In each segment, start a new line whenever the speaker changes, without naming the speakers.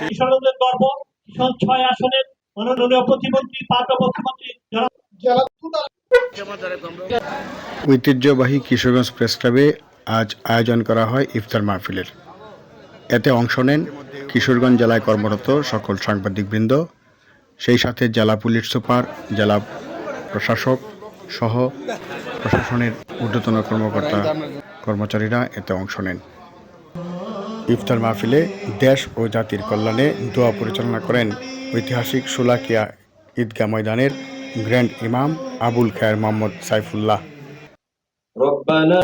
কিশোরগঞ্জের গর্ব, কিশোর 6 আসনের মাননীয় প্রতিমন্ত্রী, পার্বত্য মুখ্যমন্ত্রী
ঐতিহ্যবাহী কিশোরগঞ্জ প্রেস ক্লাবে আজ আয়োজন করা হয় ইফতার মাহফিলের। এতে অংশ নেন কিশোরগঞ্জ জেলায় কর্মরত সকল সাংবাদিকবৃন্দ, সেই সাথে জেলা পুলিশ সুপার, জেলা প্রশাসক সহ প্রশাসনের ঊর্ধ্বতন কর্মকর্তা কর্মচারীরা এতে অংশ নেন। ইফতার মাহফিলে দেশ ও জাতির কল্যাণে দোয়া পরিচালনা করেন ঐতিহাসিক শোলাকিয়া ঈদগাহ ময়দানের গ্র্যান্ড ইমাম আবুল খায়ের মোহাম্মদ সাইফুল্লাহ।
ربنا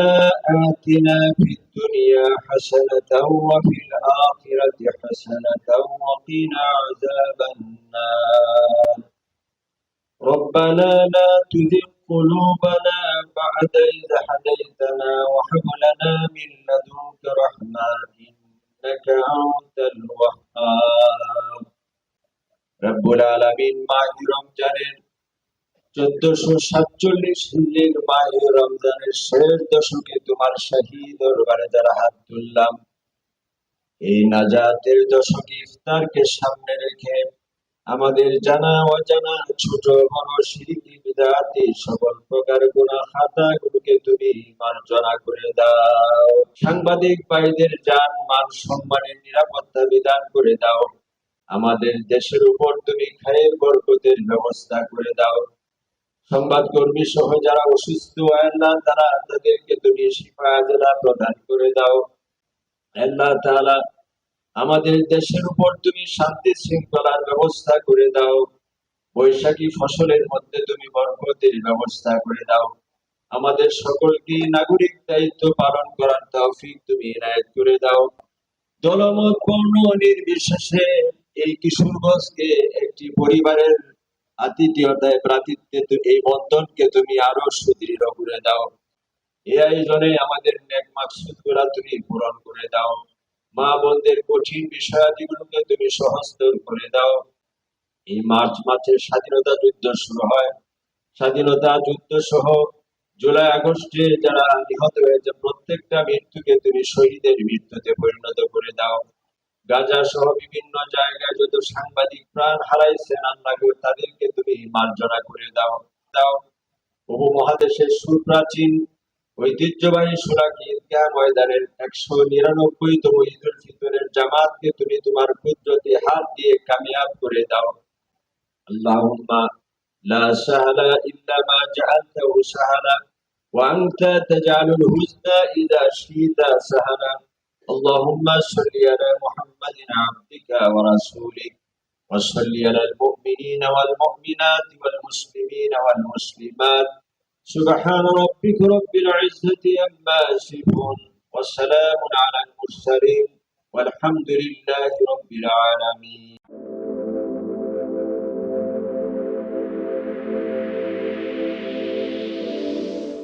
آتنا في الدنيا حسنة وفي الآخرة حسنة وقنا عذاب النار ربنا لا تزغ قلوبنا بعد إذ هديتنا وهب لنا من لدنك رحمة إنك أنت الوهاب رب العالمين মাহ রমজানের 1447 হিজরির মাহে রমজানের শেষ দশকে তোমার শাহী দরবারে যারা হাত তুললাম, এই নাজাতের দশকে ইফতারকে সামনে রেখে আমাদের জানা অজানা ছোট বড় শিরকি বিদআতি সকল প্রকার গুনাহ খাতাগুলোকে তুমি মার্জনা করে দাও। সাংবাদিক ভাইদের জান মান সম্মানের নিরাপত্তা বিধান করে দাও। আমাদের দেশের উপর তুমি খায়ের বরকতের ব্যবস্থা করে দাও। সংবাদকর্মী সহ যারা অসুস্থ আল্লাহ তারা তাদেরকে তুমি শিফা আজলা প্রদান করে দাও। আল্লাহ তাআলা আমাদের দেশের উপর তুমি শান্তি শৃঙ্খলার ব্যবস্থা করে দাও। বৈশাখী ফসলের মধ্যে তুমি বরকতের ব্যবস্থা করে দাও। আমাদের সকলকে নাগরিক দায়িত্ব পালন করার তৌফিক তুমি ইনায়েত করে দাও। দলমত বর্ণ নির্বিশেষে এই কিশোরগঞ্জকে একটি পরিবারের আতিথেয়তায় ভ্রাতৃত্বে এই বন্ধনকে তুমি আরো সুদৃঢ় করে দাও। এই আয়োজনে আমাদের নেক মাকসুদগুলো তুমি পূরণ করে দাও। মা বোনদের কঠিন বিষয়াদিগুলোকে তুমি সহজতর করে দাও। এই মার্চ মাসের স্বাধীনতা যুদ্ধ শুরু হয়, স্বাধীনতা যুদ্ধ সহ জুলাই আগস্টে যারা নিহত হয়েছে প্রত্যেকটা মৃত্যুকে তুমি শহীদের মৃত্যুতে পরিণত করে দাও। গাজা সহ বিভিন্ন জায়গায় যত সাংবাদিক প্রাণ হারাইছেন আল্লাহ তাদেরকে তুমি মার্জনা করে দাও। উপমহাদেশের সুপ্রাচীন ঐতিহ্যবাহী শোলাকিয়া ঈদগাহ ময়দানের 199তম ঈদুল ফিতরের জামাতকে তুমি তোমার কুদরতি হাত দিয়ে কামিয়াব করে দাও। আল্লাহুম্মা লা সাহলা ইল্লা মা জাআলতাহু সাহলা ওয়া আনতা তাজআলুল হুজনা ইযা শি'তা সাহলা। اللهم صل على محمد عبدك ورسولك وصل على المؤمنين والمؤمنات والمسلمين والمسلمات سبحان ربك رب العزة عما يصفون وسلام على المرسلين والحمد لله رب العالمين.